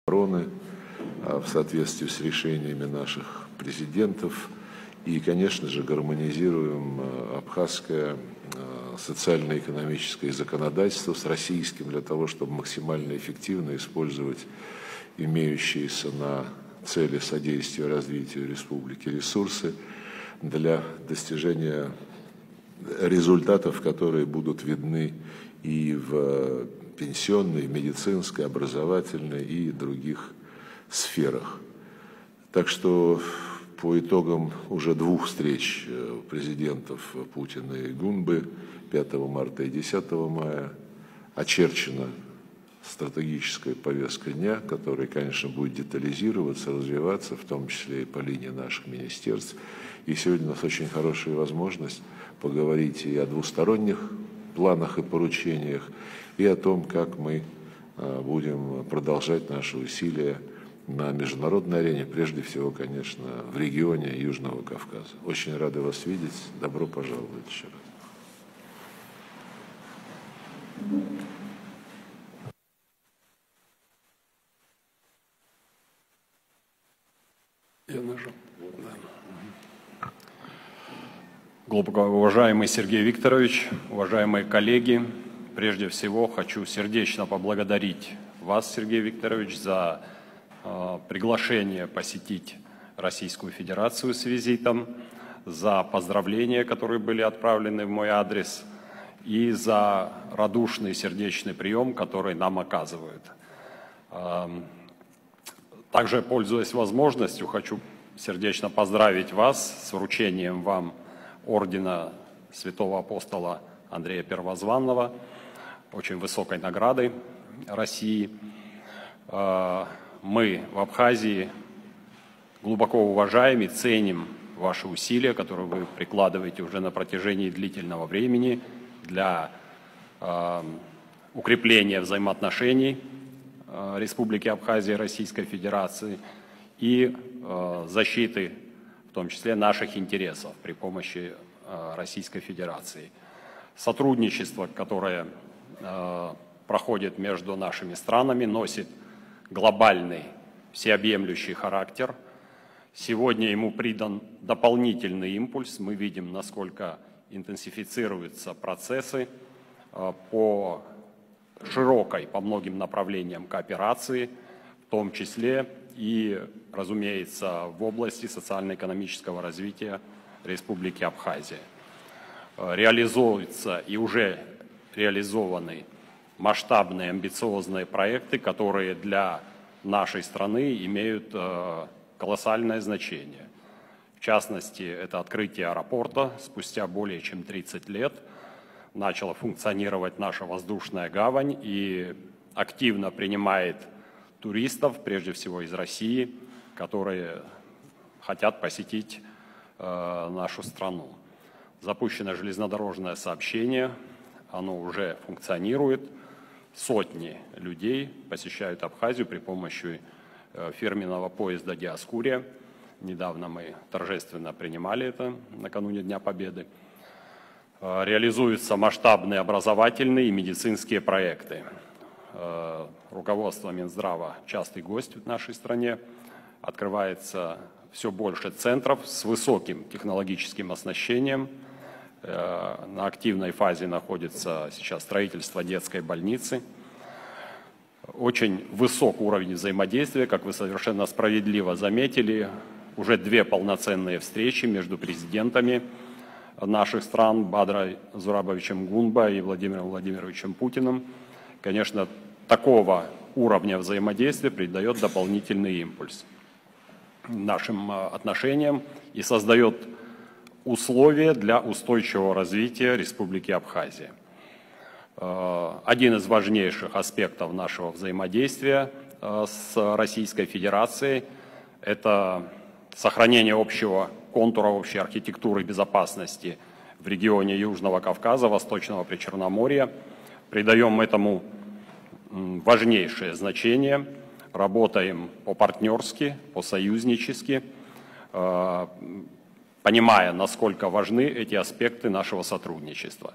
обороны в соответствии с решениями наших президентов. И, конечно же, гармонизируем абхазское социально-экономическое законодательство с российским для того, чтобы максимально эффективно использовать имеющиеся на цели содействия развитию республики ресурсы для достижения результатов, которые будут видны и в пенсионной, медицинской, образовательной и других сферах. Так что по итогам уже 2 встреч президентов Путина и Гунбы 5 марта и 10 мая очерчена стратегическая повестка дня, которая, конечно, будет детализироваться, развиваться, в том числе и по линии наших министерств. И сегодня у нас очень хорошая возможность поговорить и о двусторонних планах и поручениях, и о том, как мы будем продолжать наши усилия на международной арене, прежде всего, конечно, в регионе Южного Кавказа. Очень рады вас видеть. Добро пожаловать еще раз. Я нажал. Да. Глубоко уважаемый Сергей Викторович, уважаемые коллеги, прежде всего хочу сердечно поблагодарить вас, Сергей Викторович, за приглашение посетить Российскую Федерацию с визитом, за поздравления, которые были отправлены в мой адрес, и за радушный сердечный прием, который нам оказывают. Также, пользуясь возможностью, хочу сердечно поздравить вас с вручением вам ордена святого апостола Андрея Первозванного, очень высокой наградой России. Мы в Абхазии глубоко уважаем и ценим ваши усилия, которые вы прикладываете уже на протяжении длительного времени для укрепления взаимоотношений Республики Абхазия и Российской Федерации и защиты, в том числе, наших интересов при помощи Российской Федерации. Сотрудничество, которое проходит между нашими странами, носит глобальный, всеобъемлющий характер. Сегодня ему придан дополнительный импульс. Мы видим, насколько интенсифицируются процессы по широкой, по многим направлениям кооперации, в том числе и, разумеется, в области социально-экономического развития Республики Абхазия. Реализуются и уже реализованы масштабные амбициозные проекты, которые для нашей страны имеют колоссальное значение. В частности, это открытие аэропорта. Спустя более чем 30 лет начала функционировать наша воздушная гавань и активно принимает туристов, прежде всего из России, которые хотят посетить нашу страну. Запущено железнодорожное сообщение, оно уже функционирует. Сотни людей посещают Абхазию при помощи фирменного поезда «Диаскурия». Недавно мы торжественно принимали это накануне Дня Победы. Реализуются масштабные образовательные и медицинские проекты. Руководство Минздрава частый гость в нашей стране. Открывается все больше центров с высоким технологическим оснащением. На активной фазе находится сейчас строительство детской больницы. Очень высок уровень взаимодействия, как вы совершенно справедливо заметили. Уже 2 полноценные встречи между президентами наших стран, Бадрой Зурабовичем Гунба и Владимиром Владимировичем Путиным. Конечно, такого уровня взаимодействия придает дополнительный импульс нашим отношениям и создает условия для устойчивого развития Республики Абхазия. Один из важнейших аспектов нашего взаимодействия с Российской Федерацией – это сохранение общего контура, общей архитектуры безопасности в регионе Южного Кавказа, Восточного Причерноморья. Придаем этому важнейшее значение, работаем по-партнерски, по-союзнически, понимая, насколько важны эти аспекты нашего сотрудничества.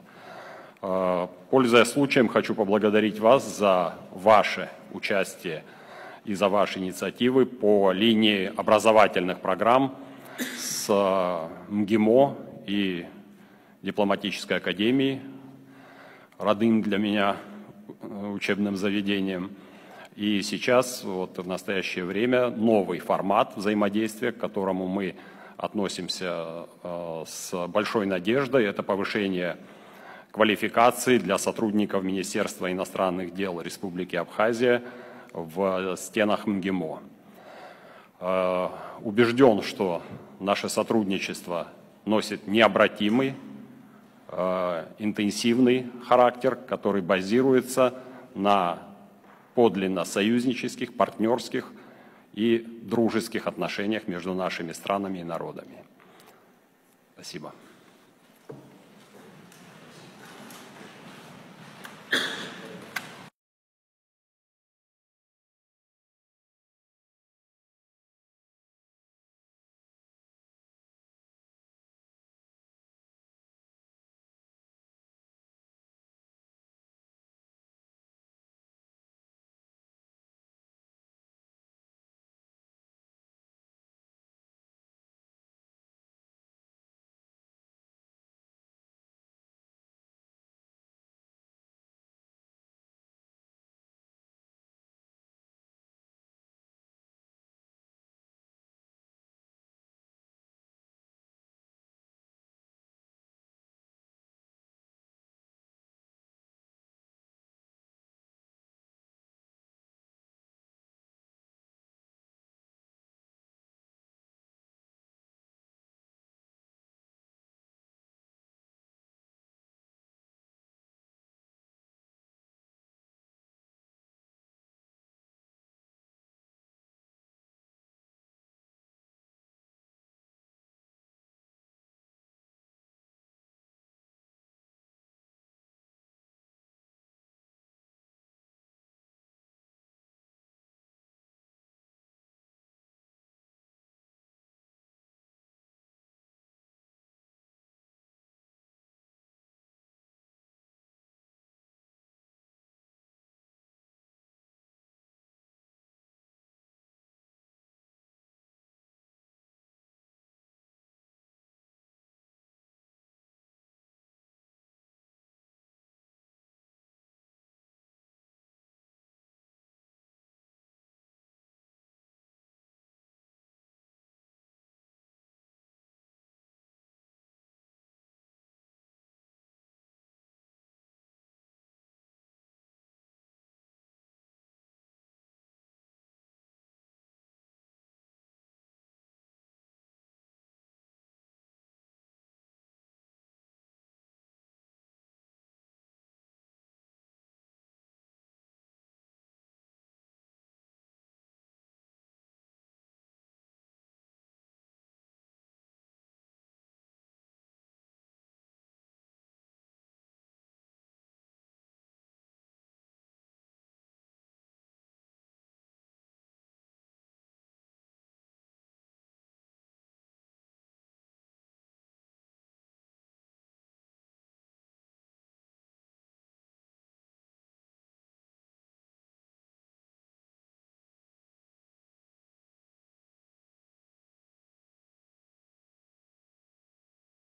Пользуясь случаем, хочу поблагодарить вас за ваше участие и за ваши инициативы по линии образовательных программ с МГИМО и дипломатической академией, родным для меня учебным заведением. И сейчас, вот в настоящее время, новый формат взаимодействия, к которому мы относимся с большой надеждой, это повышение квалификации для сотрудников Министерства иностранных дел Республики Абхазия в стенах МГИМО. Убежден, что наше сотрудничество носит необратимый, интенсивный характер, который базируется на подлинно союзнических, партнерских и дружеских отношениях между нашими странами и народами. Спасибо.